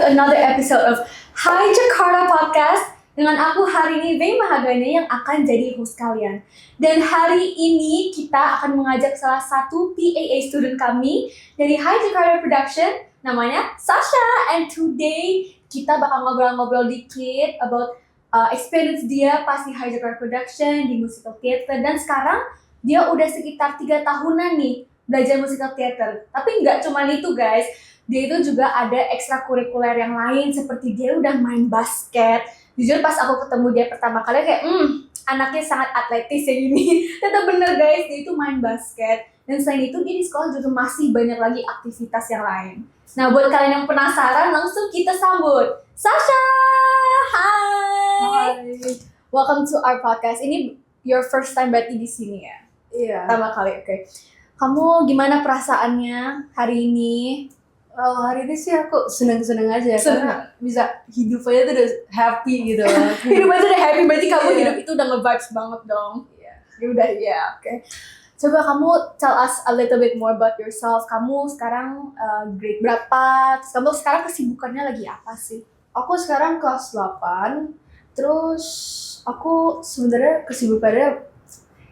another episode of Hi Jakarta Podcast dengan aku hari ini Vey Mahagani yang akan jadi host kalian. Dan hari ini kita akan mengajak salah satu PAA student kami dari Hi Jakarta Production, namanya Sasha. And today kita bakal ngobrol-ngobrol dikit about experience dia pas di Hi Jakarta Production di musical theater. Dan sekarang dia udah sekitar 3 tahunan nih belajar musical theater. Tapi nggak cuma itu guys, dia itu juga ada ekstrakurikuler yang lain, seperti dia udah main basket. Jujur pas aku ketemu dia pertama kali kayak, anaknya sangat atletis ya ini. Ternyata bener guys, dia itu main basket. Dan selain itu dia di sekolah juga masih banyak lagi aktivitas yang lain. Nah buat kalian yang penasaran, langsung kita sambut Sasha! Hai! Welcome to our podcast. Ini your first time berarti di sini ya? Iya. Pertama kali, oke. Kamu gimana perasaannya hari ini? Hari ini sih aku seneng-seneng aja Seneng. karena bisa hidup aja tuh udah happy gitu loh. Hidup aja udah happy, berarti kamu Iya. hidup itu udah nge-vibes banget dong. Iya. Ya udah, ya oke. Coba kamu tell us a little bit more about yourself. Kamu sekarang grade berapa? Terus kamu sekarang kesibukannya lagi apa sih? Aku sekarang kelas 8, terus aku sebenarnya kesibukannya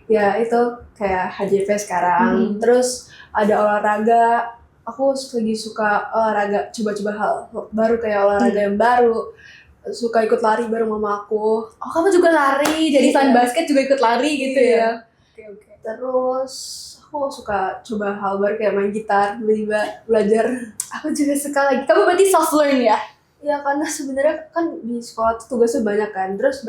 ya itu kayak HJP sekarang. Terus ada olahraga, aku lagi suka olahraga, coba-coba hal baru kayak olahraga yang baru. Suka ikut lari bareng mama aku. Oh, kamu juga lari, jadi selain Iya. basket juga ikut lari gitu Iya. ya? Oke. Terus aku suka coba hal baru kayak main gitar, tiba-tiba belajar. Aku juga suka lagi. Kamu berarti soft learn ya? Ya karena sebenarnya kan di sekolah tuh tugasnya banyak kan. Terus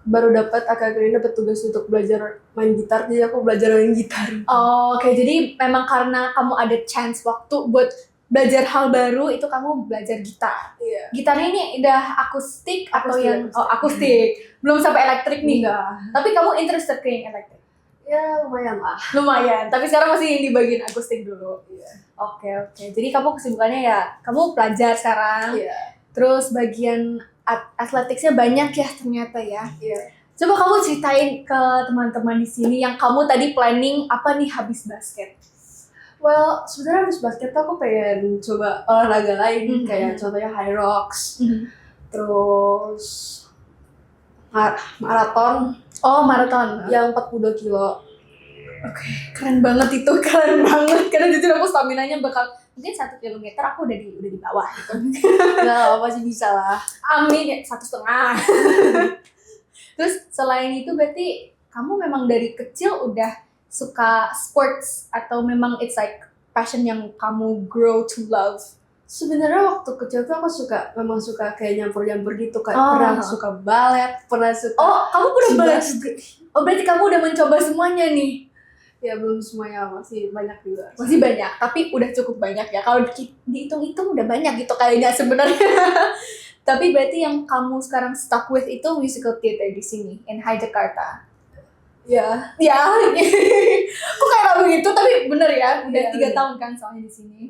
baru dapat akhir-akhir ini dapat tugas untuk belajar main gitar, jadi aku belajar main gitar. Oh, oke. Jadi memang karena kamu ada chance waktu buat belajar hal baru, itu kamu belajar gitar. Iya. Gitarnya ini udah akustik atau Akustik, yang akustik. akustik? Belum sampai elektrik nih. Enggak. Tapi kamu interested ke yang elektrik? Ya lumayan lah. Lumayan. Tapi sekarang masih di bagian akustik dulu. Iya. Oke. Jadi kamu kesibukannya ya, kamu pelajar sekarang. Iya. Terus bagian atletiknya banyak ya ternyata ya. Iya. Coba kamu ceritain ke teman-teman di sini yang kamu tadi planning apa nih habis basket? Well, sebenarnya habis basket tuh aku pengen coba olahraga lain kayak contohnya high rocks, terus maraton Oh, maraton. yang 42 kilo. Oke, keren banget itu, keren banget. Karena jujur aku stamina-nya bakal mungkin 1 kilometer aku udah di bawah gitu. Nah, masih bisa lah. Amin ya, 1,5. Terus selain itu berarti kamu memang dari kecil udah suka sports atau memang it's like passion yang kamu grow to love? Sebenarnya waktu kecil tuh aku memang suka kayak nyampur-nyampur gitu, kayak Oh. pernah suka balet, pernah suka Oh, kamu pernah balet gimnastik. juga? Oh, berarti kamu udah mencoba semuanya nih? Ya belum semuanya, masih banyak juga. Masih banyak, tapi udah cukup banyak ya. Kalau dihitung-hitung udah banyak gitu kayaknya sebenarnya. Tapi berarti yang kamu sekarang stuck with itu musical theater di sini, in Hi Jakarta. Ya, Ya, kok kayak ragu gitu, tapi bener ya, udah Iya, 3 tahun kan soalnya di sini.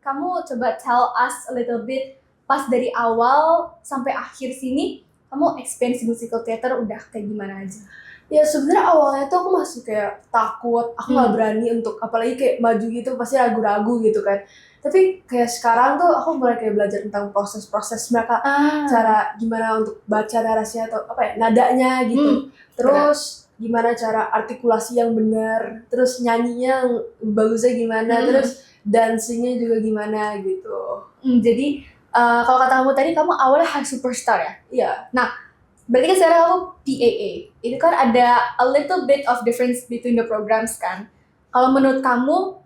Kamu coba tell us a little bit, pas dari awal sampai akhir sini, kamu experience musical theater udah kayak gimana aja? ya sebenarnya awalnya tuh aku masih kayak takut, aku nggak berani untuk apalagi kayak maju gitu, pasti ragu-ragu gitu kan. Tapi kayak sekarang tuh aku mulai kayak belajar tentang proses-proses mereka, cara gimana untuk baca narasinya atau apa ya, nadanya gitu. Terus gimana cara artikulasi yang benar, terus nyanyinya yang bagusnya gimana, terus dancingnya juga gimana gitu. Jadi, kalau kata kamu tadi, kamu awalnya high superstar ya? Iya. Berarti kan sekarang kamu PAA. Itu kan ada a little bit of difference between the programs kan? Kalau menurut kamu,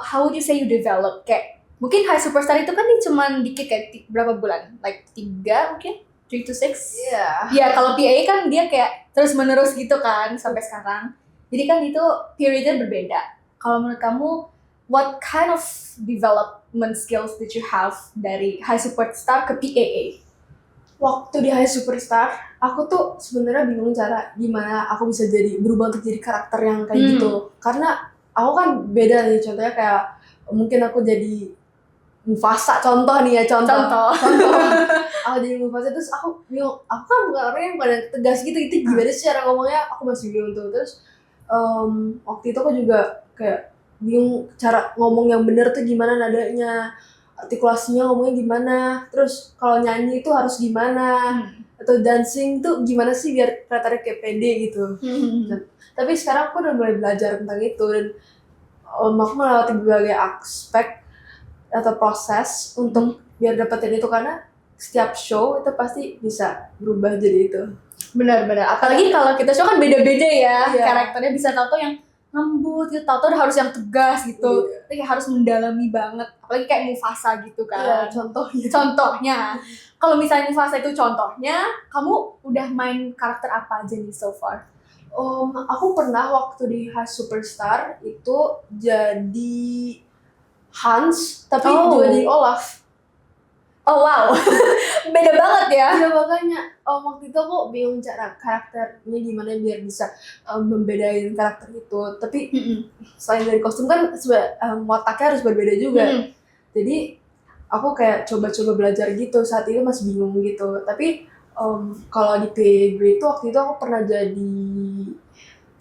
how would you say you develop? Kayak, mungkin high superstar itu kan cuma dikit kayak berapa bulan? Like 3 mungkin? 3 to 6? Iya. Ya, kalau PAA kan dia kayak terus-menerus gitu kan sampai sekarang. Jadi kan itu periodnya berbeda. Kalau menurut kamu, what kind of development skills did you have dari high superstar ke PAA? Waktu di High Superstar, aku tuh sebenarnya bingung cara gimana aku bisa berubah untuk jadi karakter yang kayak gitu. Karena aku kan beda nih, contohnya kayak mungkin aku jadi Mufasa, contoh nih ya, contoh. Aku jadi Mufasa, terus aku bingung, aku kan bukan orang yang pada tegas gitu, itu gimana sih cara ngomongnya, aku masih bingung tuh. Terus waktu itu aku juga kayak bingung cara ngomong yang bener tuh gimana nadanya, artikulasinya ngomongnya gimana, terus kalau nyanyi itu harus gimana, atau dancing tuh gimana sih biar kelihatannya kayak pede gitu. Tapi sekarang aku udah mulai belajar tentang itu, dan aku melewati berbagai aspek atau proses untuk biar dapetin itu, karena setiap show itu pasti bisa berubah jadi itu. Benar-benar. Apalagi kalau kita show kan beda-beda ya. Iya. Karakternya bisa tahu yang lembut gitu, tahu harus yang tegas gitu. Tapi harus mendalami banget. Apalagi kayak Mufasa gitu kan. Contohnya. Kalau misalnya Mufasa itu contohnya, kamu udah main karakter apa aja nih so far? Aku pernah waktu di High Superstar itu jadi Hans, tapi juga jadi Olaf. Oh wow, beda banget ya. Ya makanya waktu itu aku bingung cara karakternya gimana biar bisa membedain karakter itu. Tapi selain dari kostum kan wataknya harus berbeda juga. Jadi aku kayak coba-coba belajar gitu, saat itu masih bingung gitu. Tapi kalau di PAG itu waktu itu aku pernah jadi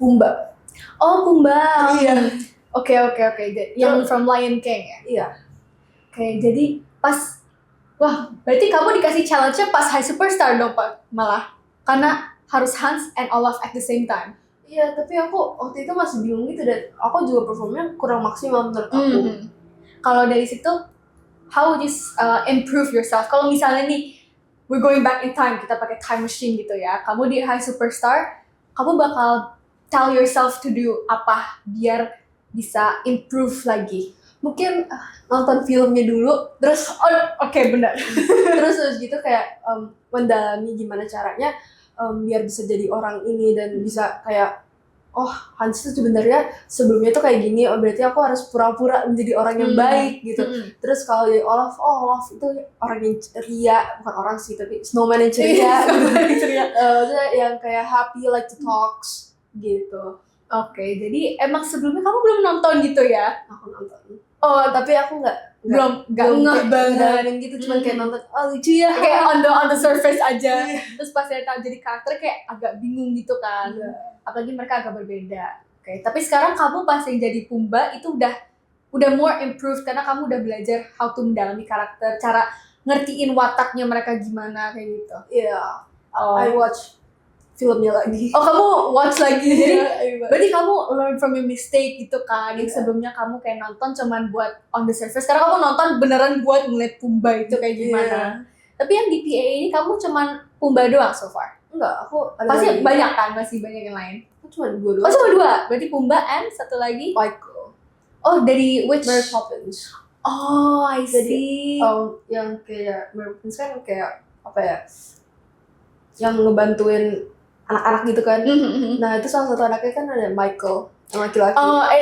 Pumbaa. Oh Pumbaa. Iya. Oke. Yang from Lion King ya? Iya. Oke, jadi pas wah, berarti kamu dikasih challenge-nya pas High Superstar dong, Pak, malah. Karena harus Hans and Olaf at the same time. Iya, tapi aku waktu itu masih bingung gitu, dan aku juga performnya kurang maksimal menurut aku. Kalau dari situ, how would you improve yourself? Kalau misalnya nih, we're going back in time, kita pakai time machine gitu ya. Kamu di High Superstar, kamu bakal tell yourself to do apa biar bisa improve lagi? Mungkin nonton filmnya dulu, terus oke, benar. terus gitu kayak mendalami gimana caranya biar bisa jadi orang ini, dan bisa kayak Hans itu sebenarnya sebelumnya tuh kayak gini, berarti aku harus pura-pura menjadi orang yang baik gitu. Terus kalau jadi Olaf itu orang yang ceria, bukan orang sih tapi snowman yang ceria. Yang kayak happy, like to talks gitu. Oke, jadi emang sebelumnya kamu belum nonton gitu ya? Aku nonton. Tapi aku belum ngeh banget gitu, cuman kayak nonton lucu ya, kayak on the surface aja. Terus pas saya tahu jadi karakter kayak agak bingung gitu kan. Apalagi mereka agak berbeda. Oke, tapi sekarang kamu pas yang jadi Pumbaa itu udah more improved karena kamu udah belajar how to mendalami karakter, cara ngertiin wataknya mereka gimana kayak gitu. Iya. I watch filmnya lagi. Kamu watch lagi. Jadi berarti kamu learn from your mistake gitu kan. Yang sebelumnya kamu kayak nonton cuman buat on the surface. Sekarang kamu nonton beneran buat ngeliat Pumbaa itu kayak gimana. Tapi yang di PA ini kamu cuman Pumbaa doang so far? Enggak, aku pasti banyak kan, masih banyak yang lain. Aku cuma 2 doang. Cuma 2? Berarti Pumbaa and satu lagi? Michael. Dari which? Mary Poppins. I see. Jadi yang kayak Mary Poppins kan kayak apa ya, yang ngebantuin anak-anak gitu kan. Nah itu salah satu anaknya kan ada Michael, yang laki-laki.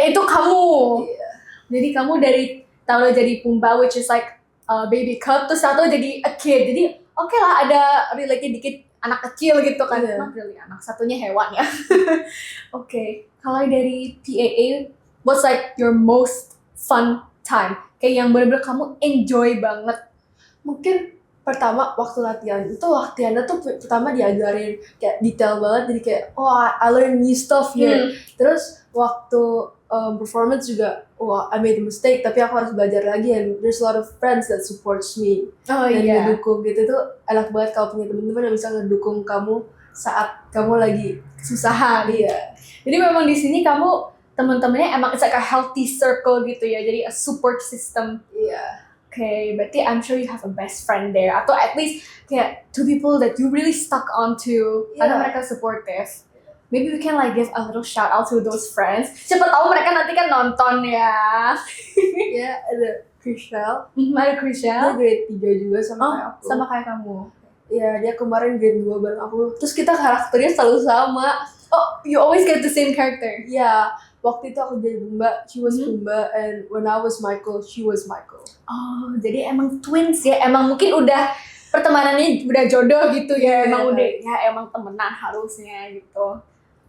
Itu kamu. Iya. Jadi kamu dari tahu jadi Pumbaa, which is like baby cub, terus satu jadi a kid. Jadi oke lah, ada relate dikit anak kecil gitu kan. Not really anak, satunya hewan ya. Oke. Kalau dari PAA, what's like your most fun time? Kayak yang bener-bener kamu enjoy banget. Mungkin pertama waktu latihannya tuh pertama diajarin kayak detail banget, jadi kayak I learn new stuff here. Terus waktu performance juga I made a mistake tapi aku harus belajar lagi, and there's a lot of friends that supports me dan ngedukung gitu. Tuh enak banget kalau punya teman-teman yang bisa ngedukung kamu saat kamu lagi kesusahan. Iya. Jadi memang di sini kamu teman-temannya emang it's like a healthy circle gitu ya, jadi a support system. Iya. Okay, berarti I'm sure you have a best friend there, atau at least kayak 2 people that you really stuck on to karena mereka supportive. Maybe we can like give a little shout out to those friends. Siapa tahu mereka nanti kan nonton ya. Ya, ada Chriselle. Ada Chriselle. Dia grade 3 juga sama kayak aku. Sama kayak kamu. Iya, dia kemarin grade 2 bareng aku. Terus kita karakternya selalu sama. You always get the same character. Iya. Waktu itu aku jadi Pumbaa, she was Pumbaa, and when I was Michael, she was Michael. Jadi emang twins ya, emang mungkin udah pertemanannya udah jodoh gitu ya, emang udah ya emang temenan harusnya gitu.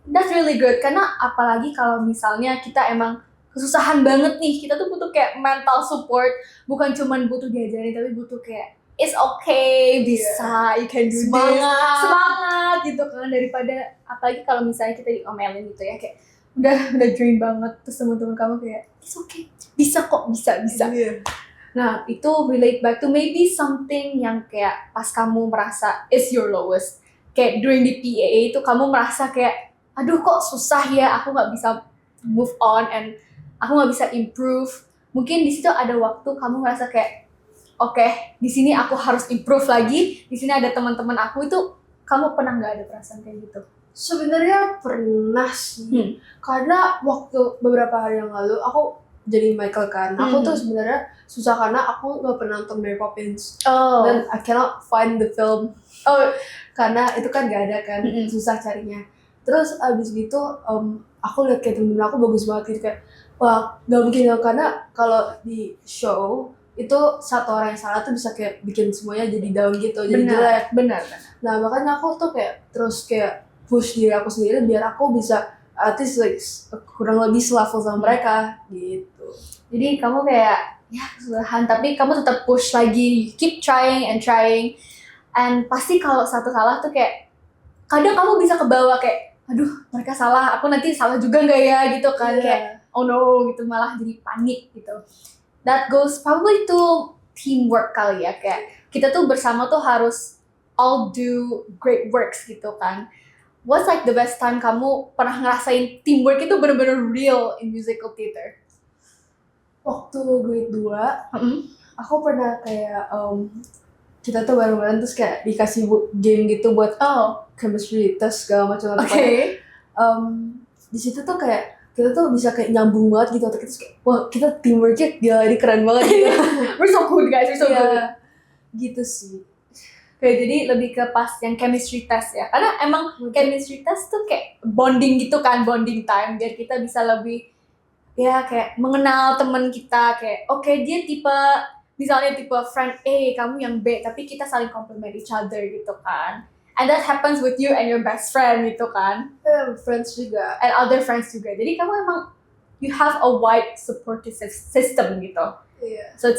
That's really good, karena apalagi kalau misalnya kita emang kesusahan banget nih, kita tuh butuh kayak mental support, bukan cuman butuh diajarin tapi butuh kayak it's okay, bisa, you can do this, semangat gitu kan, daripada apalagi kalau misalnya kita diomelin gitu ya, kayak udah drain banget, terus teman-teman kamu kayak it's okay, bisa kok, bisa. Nah, itu relate back to maybe something yang kayak pas kamu merasa is your lowest. Kayak during di PAA itu kamu merasa kayak, aduh kok susah ya, aku nggak bisa move on and aku nggak bisa improve. Mungkin di situ ada waktu kamu merasa kayak, oke, di sini aku harus improve lagi. Di sini ada teman-teman aku itu, kamu pernah nggak ada perasaan kayak gitu? Sebenarnya pernah sih, karena waktu beberapa hari yang lalu aku jadi Michael kan. Aku tuh sebenarnya susah karena aku nggak pernah nonton Mary Poppins dan I cannot find the film. Karena itu kan gak ada kan, susah carinya. Terus abis gitu aku lihat kayak temen aku bagus banget gitu kayak, wah gak mungkin dong, karena kalau di show itu satu orang yang salah tuh bisa kayak bikin semuanya jadi down gitu, jadi jelek. Benar. Nah makanya aku tuh kayak terus kayak push diri aku sendiri biar aku bisa at least like kurang lebih selevel sama mereka gitu. Jadi kamu kayak ya kesusahan, tapi kamu tetap push lagi, keep trying and trying. And pasti kalau satu salah tuh kayak kadang kamu bisa kebawa kayak, aduh mereka salah, aku nanti salah juga nggak ya gitu kan, kayak oh no gitu, malah jadi panik gitu. That goes probably to teamwork kali ya, kayak kita tuh bersama tuh harus all do great works gitu kan. What's like the best time kamu pernah ngerasain teamwork itu bener-bener real in musical theater? Waktu grade 2, aku pernah kayak kita tuh bareng-bareng terus kayak dikasih game gitu buat chemistry test segala macam. Di situ tuh kayak kita tuh bisa kayak nyambung banget gitu, terus kayak wah kita teamworknya gila, ini keren banget gitu. We're so good guys, we're so good. Gitu sih. Oke, jadi lebih ke pas yang chemistry test ya, karena emang chemistry test tuh kayak bonding gitu kan, bonding time biar kita bisa lebih ya kayak mengenal teman kita, kayak oke, dia tipe misalnya tipe friend A, kamu yang B, tapi kita saling compliment each other gitu kan. And that happens with you and your best friend gitu kan. Friends juga. And other friends juga. Jadi kamu emang you have a wide supportive system gitu. Yeah. So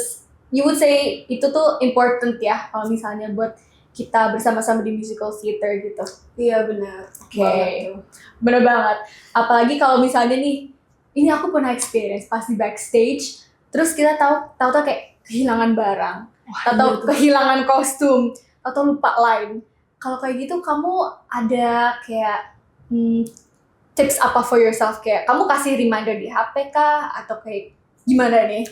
you would say itu tuh important ya kalau misalnya buat kita bersama-sama di musical theater gitu. Iya benar. Oke. Bener banget. Apalagi kalau misalnya nih, ini aku pernah experience pas di backstage, terus kita tahu kayak kehilangan barang, atau kehilangan kostum, atau lupa line. Kalau kayak gitu kamu ada kayak tips apa for yourself, kayak kamu kasih reminder di HP kah atau kayak gimana nih?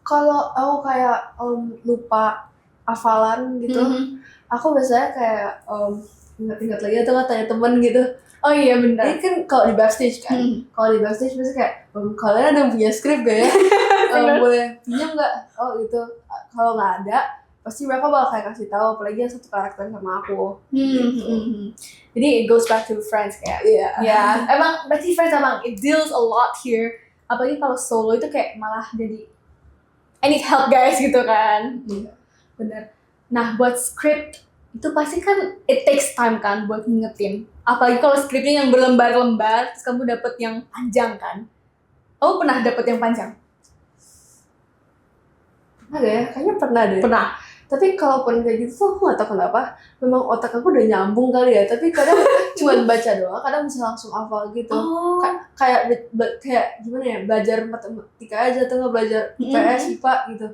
Kalau aku kayak lupa hafalan gitu, aku biasanya kayak ingat-ingat lagi atau nggak tanya temen gitu. Oh iya benar. Ini kan kalau di backstage kan, kalau di backstage biasanya kayak kalian ada yang punya skrip gak ya? Boleh pinjam nggak? Oh gitu. Kalau nggak ada, pasti mereka bakal kayak kasih tahu, apalagi yang satu karakter sama aku. Jadi it goes back to friends kayak. Ya, emang berarti friends emang it deals a lot here. Apalagi kalau solo itu kayak malah jadi I need help guys gitu kan. Bener. Nah buat script itu pasti kan it takes time kan buat ngingetin. Apalagi kalau skripnya yang berlembar-lembar, terus kamu dapet yang panjang kan. Kamu pernah dapet yang panjang? Pernah gak ya? Kayaknya pernah deh. Pernah. Tapi kalaupun kayak gitu tuh aku gak tau kenapa. Memang otak aku udah nyambung kali ya. Tapi kadang cuma baca doang, kadang bisa langsung hafal gitu. Kayak gimana ya, belajar matematika aja atau nggak belajar IPS, IPA gitu.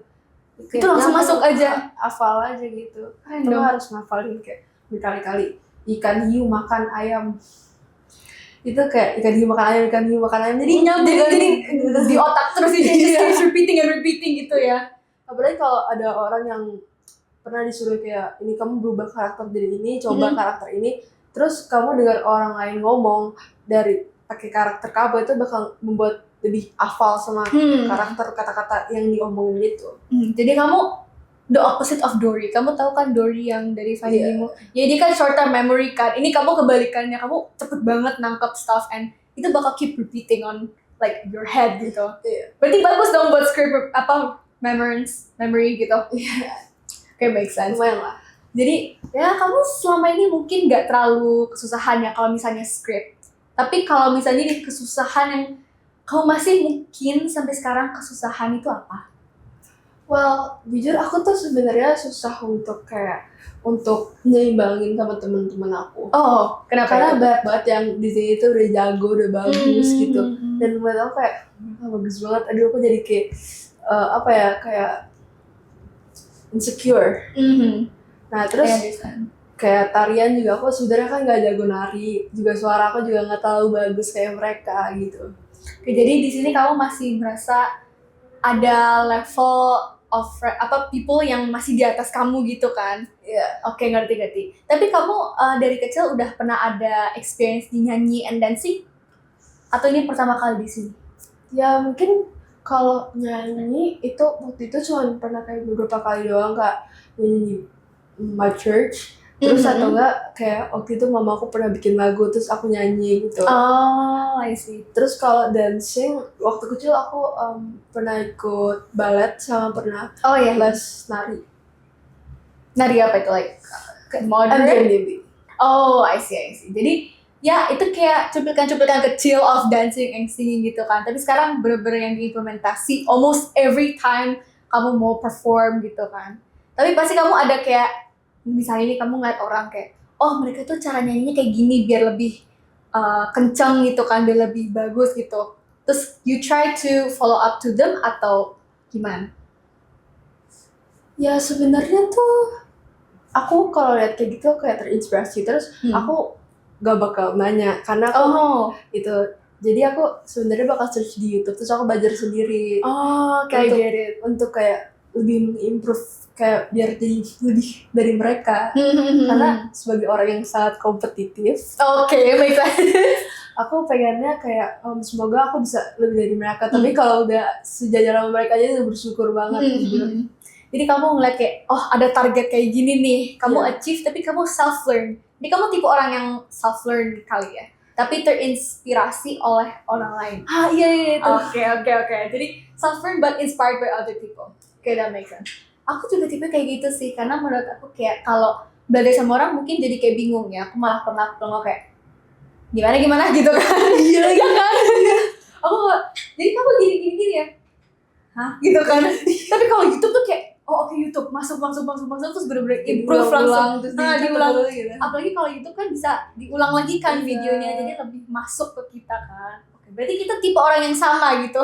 Itu langsung masuk aja. Hafal aja gitu. Random. Harus ngafalin kayak berkali-kali. Ikan hiu makan ayam. Itu kayak ikan hiu makan ayam. Jadi di otak terus just repeating gitu ya. Apalagi kalau ada orang yang pernah disuruh kayak ini kamu berubah karakter jadi ini, coba karakter ini, terus kamu dengar orang lain ngomong dari pakai karakter kamu, itu bakal membuat lebih hafal sama karakter kata-kata yang diomongin itu. Jadi kamu the opposite of Dory. Kamu tahu kan Dory yang dari Finding Nemo? Ya dia kan short term memory kan. Ini kamu kebalikannya, kamu cepet banget nangkep stuff and itu bakal keep repeating on like your head gitu. Berarti bagus dong buat script memory gitu. Okay, make sense. Lumayan lah. Jadi ya kamu selama ini mungkin gak terlalu kesusahan ya kalau misalnya script. Tapi kalau misalnya nih kesusahan yang kamu masih mungkin sampai sekarang kesusahan itu apa? Well, jujur aku tuh sebenarnya susah untuk nyimbangin sama teman-teman aku. Oh, kenapa? Karena banyak banget yang di sini tuh udah jago, udah bagus gitu. Dan menurut aku kayak bagus banget. Aduh, aku jadi kayak kayak insecure. Nah terus kayak tarian juga aku sebenarnya kan nggak jago nari, juga suara aku juga nggak terlalu bagus kayak mereka gitu. Oke, jadi di sini kamu masih merasa ada level of people yang masih di atas kamu gitu kan? Iya. Oke, ngerti. Tapi kamu dari kecil udah pernah ada experience di nyanyi and dancing? Atau ini pertama kali di sini? Ya mungkin kalau nyanyi itu waktu itu cuma pernah kayak beberapa kali doang, Kak, nyanyi my church. Terus atau enggak kayak waktu itu mama aku pernah bikin lagu terus aku nyanyi gitu. Oh, I see. Terus kalau dancing waktu kecil aku pernah ikut ballet sama pernah les nari. Nari apa itu, like modern? MDMDB. Oh, I see. Jadi ya itu kayak cuplikan-cuplikan kecil of dancing and singing gitu kan. Tapi sekarang bener-bener yang diimplementasi almost every time kamu mau perform gitu kan. Tapi pasti kamu ada kayak misalnya ini kamu ngeliat orang kayak, oh mereka tuh cara nyanyinya kayak gini biar lebih kencang gitu kan, biar lebih bagus gitu. Terus you try to follow up to them atau gimana? Ya sebenarnya tuh aku kalau lihat kayak gitu kayak terinspirasi terus aku gak bakal nanya karena aku itu jadi aku sebenarnya bakal search di YouTube terus aku belajar sendiri. Kayak untuk kayak lebih improve kayak biar jadi lebih dari mereka karena sebagai orang yang sangat kompetitif. Make sense. Aku pengennya kayak semoga aku bisa lebih dari mereka tapi kalau udah sejajar sama mereka aja udah bersyukur banget. Jadi kamu ngeliat kayak oh ada target kayak gini nih kamu achieve tapi kamu self learn. Jadi kamu tipe orang yang self learn kali ya, tapi terinspirasi oleh orang lain. Iya itu. Oke. Jadi self learn but inspired by other people. Okay, that makes sense. Aku juga tipe kayak gitu sih, karena menurut aku kayak kalau belajar sama orang mungkin jadi kayak bingung ya. Aku malah pernah kayak gimana gitu kan. Iya kan. Aku jadi kamu gini ya. Hah? Gitu kan. Tapi kalau YouTube tuh kayak oke, YouTube masuk terus bener-bener improve langsung. Diulang gitu. Apalagi kalau YouTube kan bisa diulang lagi kan videonya, jadi lebih masuk ke kita kan. Oke, berarti kita tipe orang yang sama gitu.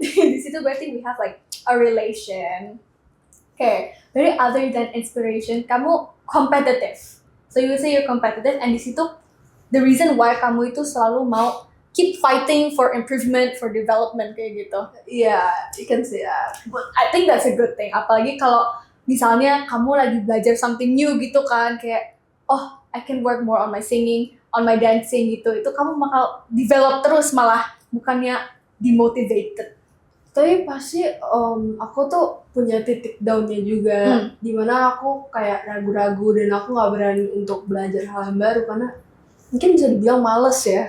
Di situ berarti we have like a relation. Okay, very other than inspiration, kamu competitive. So you say you're competitive, and di situ the reason why kamu itu selalu mau keep fighting for improvement, for development kayak gitu. Yeah, you can say that. But I think that's a good thing. Apalagi kalau misalnya kamu lagi belajar something new gitu kan, kayak oh I can work more on my singing, on my dancing gitu. Itu kamu bakal develop terus malah bukannya demotivated. Tapi pasti aku tuh punya titik down-nya juga, dimana aku kayak ragu-ragu dan aku nggak berani untuk belajar hal yang baru karena mungkin bisa dibilang males ya.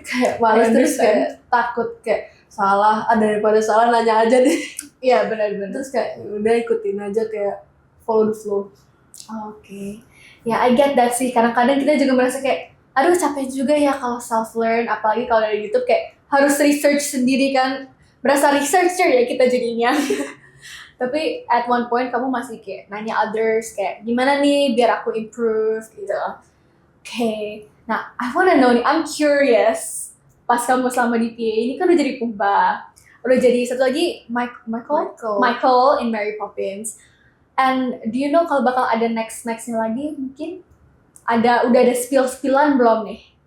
Kayak males terus kayak takut kayak salah, daripada salah nanya aja deh. Iya benar. Terus kayak udah ikutin aja kayak follow the flow. Oke. Ya I get that sih. Kadang-kadang kita juga merasa kayak aduh capek juga ya kalau self learn, apalagi kalau dari YouTube kayak harus research sendiri kan. Berasa researcher ya kita jadinya. Tapi at one point kamu masih kayak nanya others kayak gimana nih biar aku improve gitu. Okay. Nah, I wanna know nih, I'm curious. Pas kamu selama di PA ini kan udah jadi Pumbaa, udah jadi satu lagi Michael in Mary Poppins. And do you know kalau bakal ada nextnya lagi mungkin? Udah ada spillan belum nih?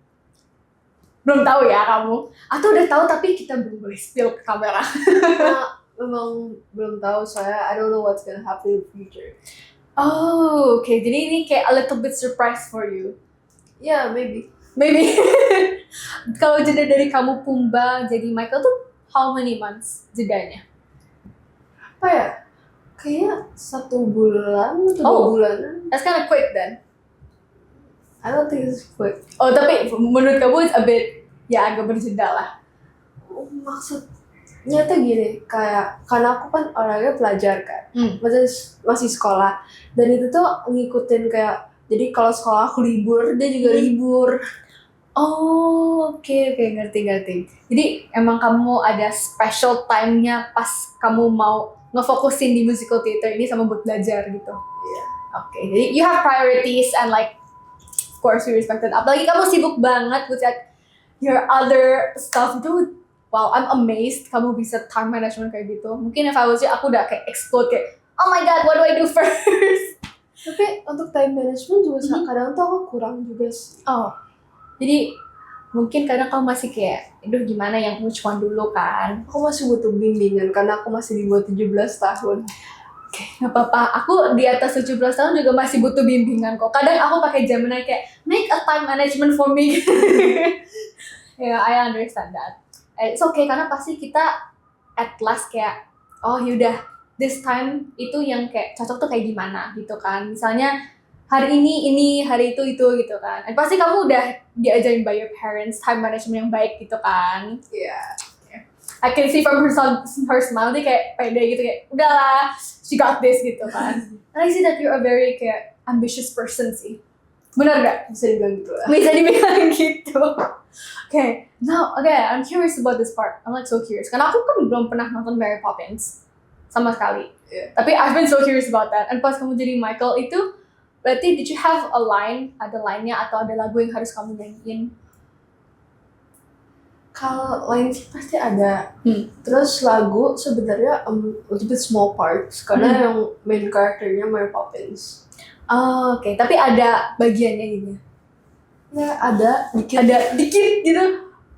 Belum tahu ya kamu? Atau udah tahu tapi kita belum boleh spill ke kamera? Memang belum tahu soalnya I don't know what's gonna happen in the future. Oh, okay. Jadi ini kayak a little bit surprise for you. Yeah, maybe. Kalau jeda dari kamu Pumbaa jadi Michael tuh how many months jedanya? Apa ya? Kayaknya 1 bulan atau 2 bulanan. That's kind of quick then. I don't think it's quick. Oh, tapi menurut kamu it's a bit ya agak berjeda lah. Maksudnya tuh gini, kayak karena aku kan orangnya pelajar kan, masih sekolah, dan itu tuh ngikutin kayak jadi kalau sekolah aku libur, dia juga libur. Oh, oke, ngerti. Jadi emang kamu ada special time-nya pas kamu mau ngefokusin di musical theater ini sama buat belajar gitu. Iya. Oke, jadi you have priorities and like of course we respect it. Apalagi kamu sibuk banget with like your other stuff itu. Wow, I'm amazed kamu bisa time management kayak gitu. Mungkin if I was you, aku udah kayak explode kayak oh my god, what do I do first? Tapi untuk time management juga Mhm. kadang tuh aku kurang juga sih. Oh, jadi mungkin kadang kamu masih kayak, aduh gimana yang which one dulu kan? Aku masih butuh bimbingan karena aku masih di bawah 17 tahun. Gak apa-apa, aku di atas 17 tahun juga masih butuh bimbingan kok. Kadang aku pakai Gemini kayak, make a time management for me. Ya, I understand that. It's okay, karena pasti kita at last kayak, oh yaudah, this time itu yang kayak cocok tuh kayak gimana gitu kan. Misalnya, hari ini, hari itu gitu kan. And pasti kamu udah diajarin by your parents time management yang baik gitu kan. Iya. I can see from her smile, dia kayak pede gitu kayak, udahlah, she got this gitu kan. And I see that you're a very kayak ambitious person sih. Benar gak? Bisa dibilang gitu lah. Bisa dibilang gitu. Okay, now, I'm curious about this part. I'm like so curious. Karena aku kan belum pernah nonton Mary Poppins. Sama sekali. Yeah. Tapi I've been so curious about that. And pas kamu jadi Michael itu, berarti did you have a line, ada line-nya atau ada lagu yang harus kamu nyanyiin? Kalau lain sih pasti ada. Hmm. Terus lagu sebenarnya a little bit small parts karena yang main karakternya Mary Poppins. Oh, oke. Tapi ada bagiannya gitu. Ya ada dikit. Ada dikit gitu,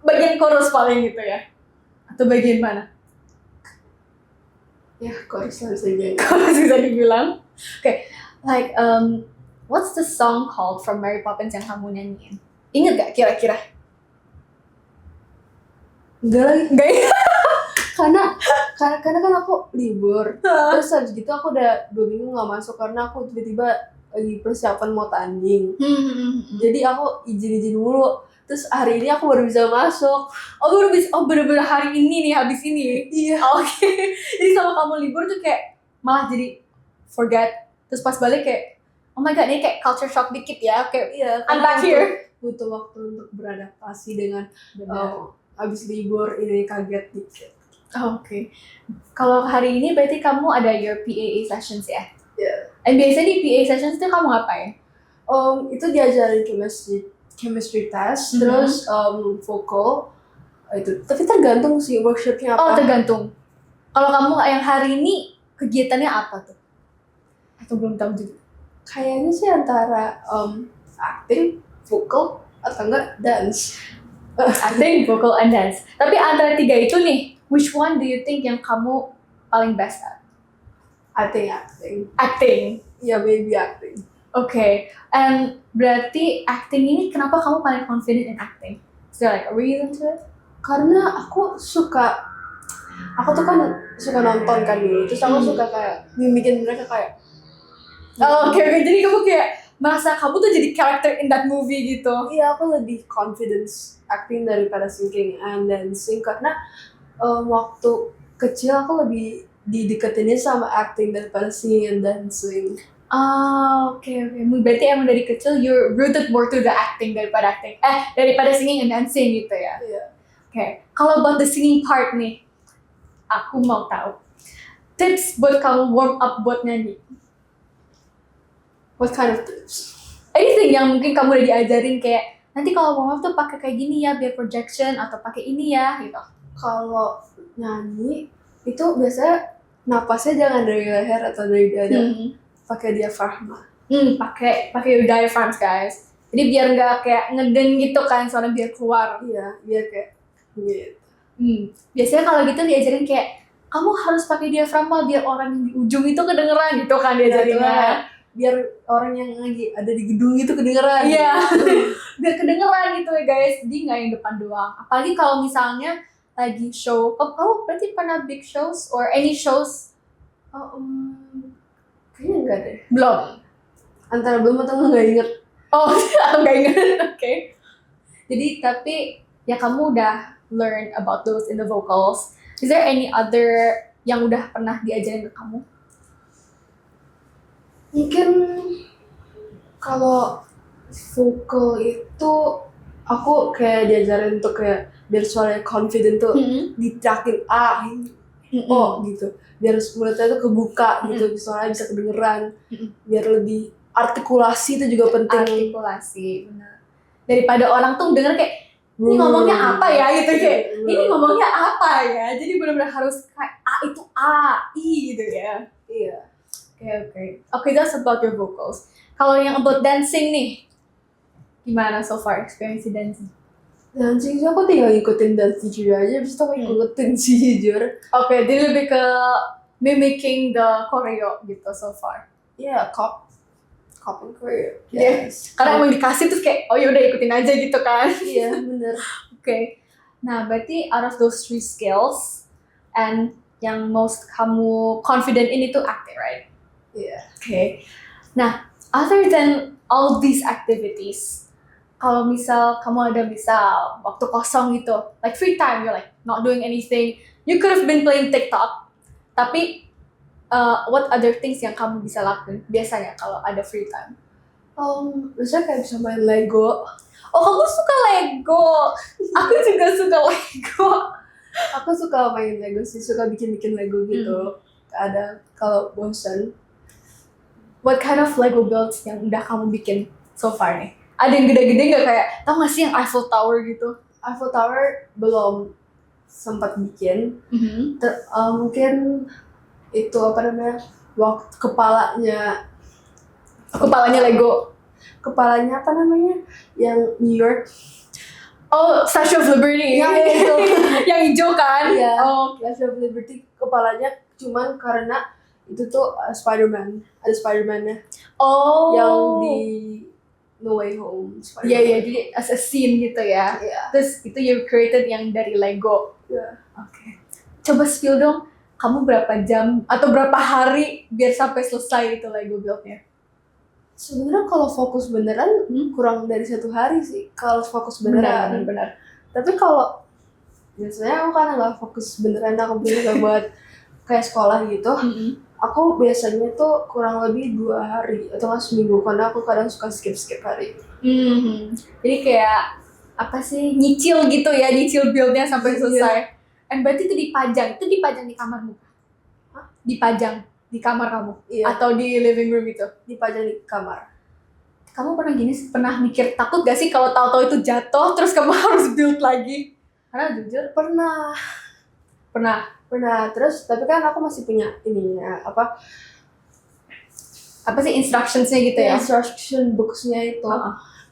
bagian chorus paling gitu ya? Atau bagian mana? Ya chorus lah bisa jadi. Chorus bisa dibilang. Okay, like what's the song called from Mary Poppins yang kamu nyanyiin? Ingat gak kira-kira? Enggak lagi. Enggak ya? Karena kan aku libur. Terus habis gitu aku udah 2 minggu gak masuk karena aku tiba-tiba lagi persiapan mau tanding. Jadi aku izin mulu. Terus hari ini aku baru bisa masuk. Oh bener-bener hari ini nih, habis ini? Iya. Oke. Jadi sama kamu libur tuh kayak malah jadi forget. Terus pas balik kayak, oh my god, ini kayak culture shock dikit ya. Kayak, Iya. I'm back here. Butuh waktu untuk beradaptasi dengan habis libur ini kaget dikit. Oke. Kalau hari ini berarti kamu ada your PAA sessions ya? Iya. And biasanya di PAA sessions itu kamu ngapain? Itu diajarin chemistry test, terus vokal itu. Tapi tergantung sih workshopnya apa. Oh, tergantung. Kalau kamu yang hari ini kegiatannya apa tuh? Atau belum tahu juga? Kayaknya sih antara acting, vokal, atau enggak dance. Acting, vocal, and dance. Tapi antara 3 itu nih, which one do you think yang kamu paling best at? Acting. Acting. Ya, maybe acting. Okay. And berarti acting ini kenapa kamu paling confident in acting? Is there like a reason to it? Karena aku tuh kan suka nonton kan dulu, terus aku suka kayak mimikin mereka kayak. Oh, oke. Jadi kamu kayak merasa kamu tuh jadi character in that movie gitu. Iya, aku lebih confidence acting daripada singing and dancing karena waktu kecil aku lebih dideketinnya sama acting daripada singing and dancing. Oke. Berarti emang dari kecil you're rooted more to the acting daripada singing and dancing gitu ya? Iya. Okay. Kalau about the singing part nih, aku mau tahu tips buat kamu warm up buat nyanyi. What kind of tips? Anything yang mungkin kamu udah diajarin kayak nanti kalau warm up tuh pakai kayak gini ya biar projection atau pakai ini ya gitu. Kalau nyanyi itu biasanya napasnya jangan dari leher atau dari dada, pakai diafragma. Pakai your diaphragms guys. Jadi biar nggak kayak ngeden gitu kan, soalnya biar keluar. Iya, biar kayak gitu. Biasanya kalau gitu diajarin kayak kamu harus pakai diafragma biar orang yang di ujung itu kedengeran gitu kan diajarinnya. Biar orang yang lagi ada di gedung itu kedengeran. Iya. Biar kedengeran gitu ya guys. Jadi nggak yang depan doang. Apalagi kalau misalnya lagi show. Kamu berarti pernah big shows or any shows? Kayaknya enggak deh. Belum. Antara belum atau nggak inget. Oh, nggak ingat. Oke. Jadi tapi ya kamu udah learn about those in the vocals. Is there any other yang udah pernah diajarin ke kamu? Mungkin kalau vokal itu aku kayak diajarin untuk kayak biar suaranya confident tuh diterakin gitu. Biar mulutnya tuh kebuka gitu, suaranya bisa kedengeran. Biar lebih artikulasi itu juga penting. Artikulasi, benar. Daripada orang tuh denger kayak ini ngomongnya apa ya gitu kayak ini ngomongnya apa ya. Jadi benar-benar harus kayak A itu A, I gitu ya. Iya. Okay, that's about your vocals. Kalau yang about dancing nih, gimana so far experience dancing? Dancing sih aku tinggal ngikutin dance teacher aja, abis itu aku ngikutin sih jujur. Okay, jadi lebih ke mimicking the choreo gitu so far. Yeah, cop and choreo. Yes. Karena emang dikasih terus kayak, oh yaudah ikutin aja gitu kan. Iya, bener. Okay. Nah, berarti out of those 3 skills, and yang most kamu confident in itu acting, right? Iya. Okay. Nah, other than all these activities, kalau misal kamu ada misal waktu kosong gitu, like free time, you're like not doing anything, you could have been playing TikTok, tapi what other things yang kamu bisa lakukan biasanya kalau ada free time? Biasanya kayak bisa main Lego. Oh, kamu suka Lego? Aku juga suka Lego. Aku suka main Lego sih, suka bikin Lego gitu. Ada kalau bosan. What kind of Lego builds yang udah kamu bikin so far nih? Ada yang gede-gede nggak, kayak tau nggak sih yang Eiffel Tower gitu? Eiffel Tower belum sempat bikin. Mungkin itu apa namanya, waktu kepalanya Lego. Kepalanya apa namanya, yang New York. Oh, Statue of Liberty. Yang itu. Yang hijau kan? Iya. Oh. Statue of Liberty kepalanya cuman karena itu tuh Spider-Man. Ada Spider-Man-nya. Oh. Yang di No Way Home. Iya, jadi as a scene gitu ya. Iya. Terus itu you created yang dari Lego. Iya. Oke. Coba spill dong, kamu berapa jam atau berapa hari biar sampai selesai itu Lego build-nya? Sebenarnya kalau fokus beneran kurang dari 1 hari sih. Kalau fokus beneran. Benar. Tapi kalau biasanya aku karena nggak fokus beneran, aku bener buat kayak sekolah gitu. Aku biasanya tuh kurang lebih 2 hari atau nggak seminggu, karena aku kadang suka skip hari. Jadi kayak apa sih, nyicil gitu ya, nyicil build-nya sampai selesai. And berarti itu dipajang di kamarmu? Hah? Dipajang di kamar kamu? Iya. Atau di living room itu? Dipajang di kamar. Kamu pernah mikir takut gak sih kalau tahu-tahu itu jatuh terus kamu harus build lagi? Karena jujur pernah. Terus tapi kan aku masih punya ininya apa sih instructions-nya gitu ya? Instruction books-nya itu.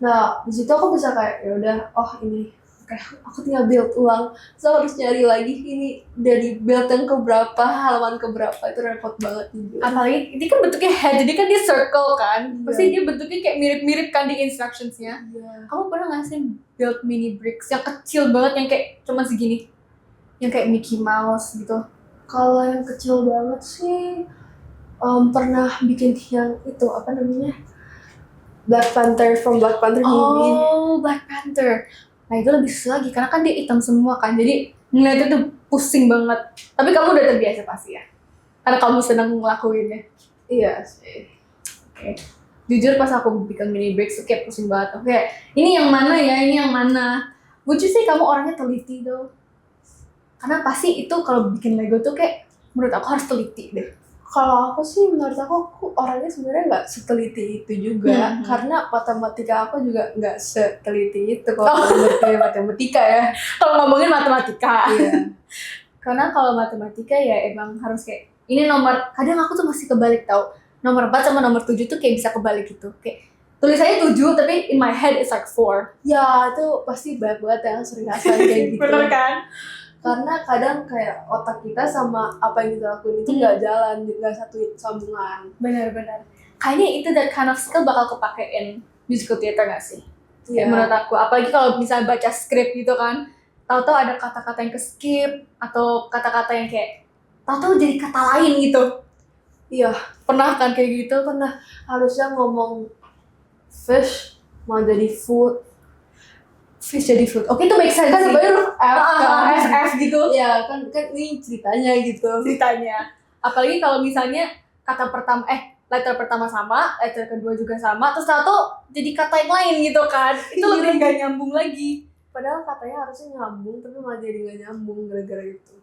Nah, di situ aku bisa kayak ya udah, ini kayak aku tinggal build ulang. So harus nyari lagi ini dari build yang keberapa, halaman keberapa, itu repot banget juga. Apalagi ini kan bentuknya head, jadi kan dia circle kan. Iya. Pasti dia bentuknya kayak mirip-mirip kan di instructions-nya. Iya. Kamu pernah nggak sih build mini bricks yang kecil banget, yang kayak cuma segini, yang kayak Mickey Mouse gitu? Kalau yang kecil banget sih pernah bikin yang itu apa namanya, Black Panther movie. Oh, Black Panther. Nah itu lebih susah lagi karena kan dia hitam semua kan, jadi ngeliatnya tuh pusing banget. Tapi kamu udah terbiasa pasti ya, karena kamu senang ngelakuinnya. Iya sih. Oke. Jujur pas aku bikin mini bricks tuh kayak pusing banget. Oke, ini yang mana ya, ini yang mana. Lucu sih kamu orangnya teliti tuh. Karena pasti itu kalau bikin Lego tuh kayak menurut aku harus teliti deh. Kalau aku sih, menurut aku orangnya sebenarnya nggak seteliti itu juga, karena matematika aku juga nggak seteliti itu kalau menurut matematika ya. Kalau ngomongin matematika. Iya. Karena kalau matematika ya emang harus kayak ini nomor, kadang aku tuh masih kebalik tau. Nomor 4 sama nomor 7 tuh kayak bisa kebalik gitu. Kayak tulisannya 7 tapi in my head it's like 4. Ya, itu pasti banyak banget yang sering ngasal kayak gitu. Bener kan? Karena kadang kayak otak kita sama apa yang kita lakuin itu nggak jalan, nggak satu sambungan. Benar-benar. Kayaknya itu that kind of skill bakal kepakein musical theater nggak sih? Iya. Menurut aku, apalagi kalau misalnya baca skrip gitu kan, tahu-tahu ada kata-kata yang ke-skip atau kata-kata yang kayak tahu-tahu jadi kata lain gitu. Iya. Pernah kan kayak gitu? Pernah. Harusnya ngomong fish mau jadi food. Fish jadi food. Oke, itu make sense Kan sih. huruf F gitu. Iya, kan ini ceritanya gitu. Ceritanya. Apalagi kalau misalnya kata pertama, letter pertama sama, letter kedua juga sama, terus tahu-tahu jadi kata yang lain gitu kan. Itu lebih gak nyambung lagi. Padahal katanya harusnya nyambung, tapi malah jadi gak nyambung gara-gara itu.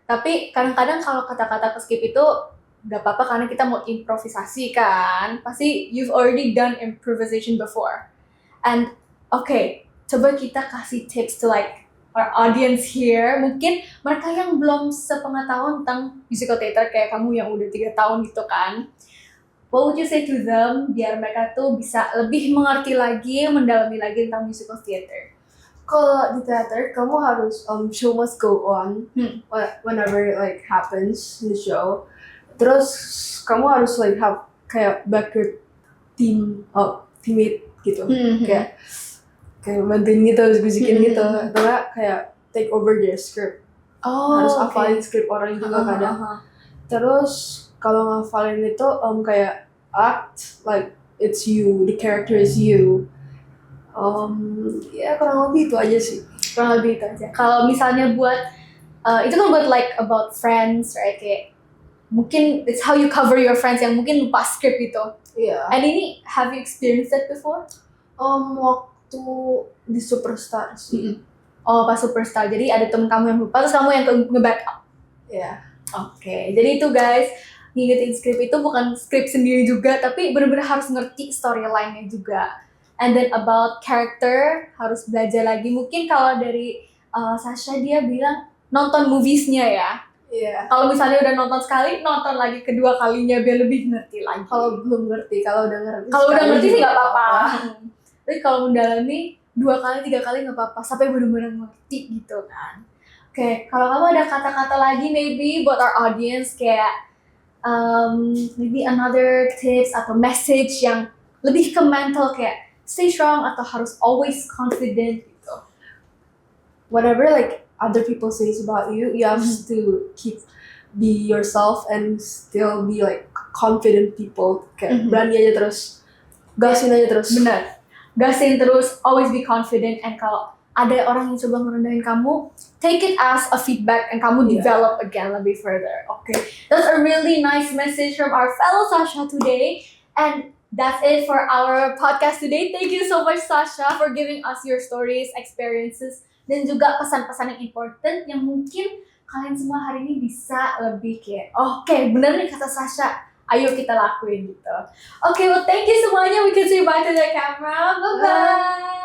Tapi kadang-kadang kalau kata-kata ke-skip itu gak apa-apa karena kita mau improvisasi kan. Pasti you've already done improvisation before. And okay, coba kita kasih tips to like our audience here, mungkin mereka yang belum sepengetahuan tentang musical theater kayak kamu yang udah 3 tahun gitu kan. What would you say to them biar mereka tuh bisa lebih mengerti lagi, mendalami lagi tentang musical theater? Kalau di teater kamu harus show must go on whenever like happens in the show. Terus kamu harus like have kayak backup teammate gitu, kayak bantuin gitu, harus bisikin gitu, atau nggak kayak take over their script. Harus hafalin script orang juga kadang. Terus kalau ngafalin itu kayak act like it's you, the character is you. Ya kurang lebih itu aja sih. Kurang lebih itu aja. Kalau misalnya buat itu kan buat like about friends, right? Kayak mungkin it's how you cover your friends yang mungkin lupa script gitu. Iya. And ini have you experienced that before? Waktu di Superstar sih. Oh, pas Superstar. Jadi ada temen kamu yang lupa, terus kamu yang nge-backup. Iya. Oke. Jadi itu guys, ngingetin script itu bukan script sendiri juga, tapi benar-benar harus ngerti storyline-nya juga. And then about character, harus belajar lagi. Mungkin kalau dari Sasha dia bilang nonton movies-nya ya. Iya. Kalau misalnya udah nonton sekali, nonton lagi kedua kalinya biar lebih ngerti lagi. Kalau belum ngerti, kalau udah ngerti. Kalau udah ngerti sih nggak apa-apa. Tapi kalau mendalami 2 kali, 3 kali nggak apa-apa. Sampai benar-benar ngerti gitu kan. Oke, kalau kamu ada kata-kata lagi maybe buat our audience kayak maybe another tips atau message yang lebih ke mental kayak stay strong atau harus always confident gitu. Whatever like other people says about you, you have to be yourself and still be like confident people. Kayak berani aja terus, gasin aja terus. Benar, gasin terus, always be confident. And kalau ada orang yang coba merendahin kamu, take it as a feedback and kamu develop again lebih further. Okay, that's a really nice message from our fellow Sasha today. And that's it for our podcast today. Thank you so much, Sasha, for giving us your stories, experiences, dan juga pesan-pesan yang important yang mungkin kalian semua hari ini bisa lebih kayak, oke, bener nih kata Sasha, ayo kita lakuin gitu. Okay, well thank you semuanya. We can say bye to the camera. Bye-bye.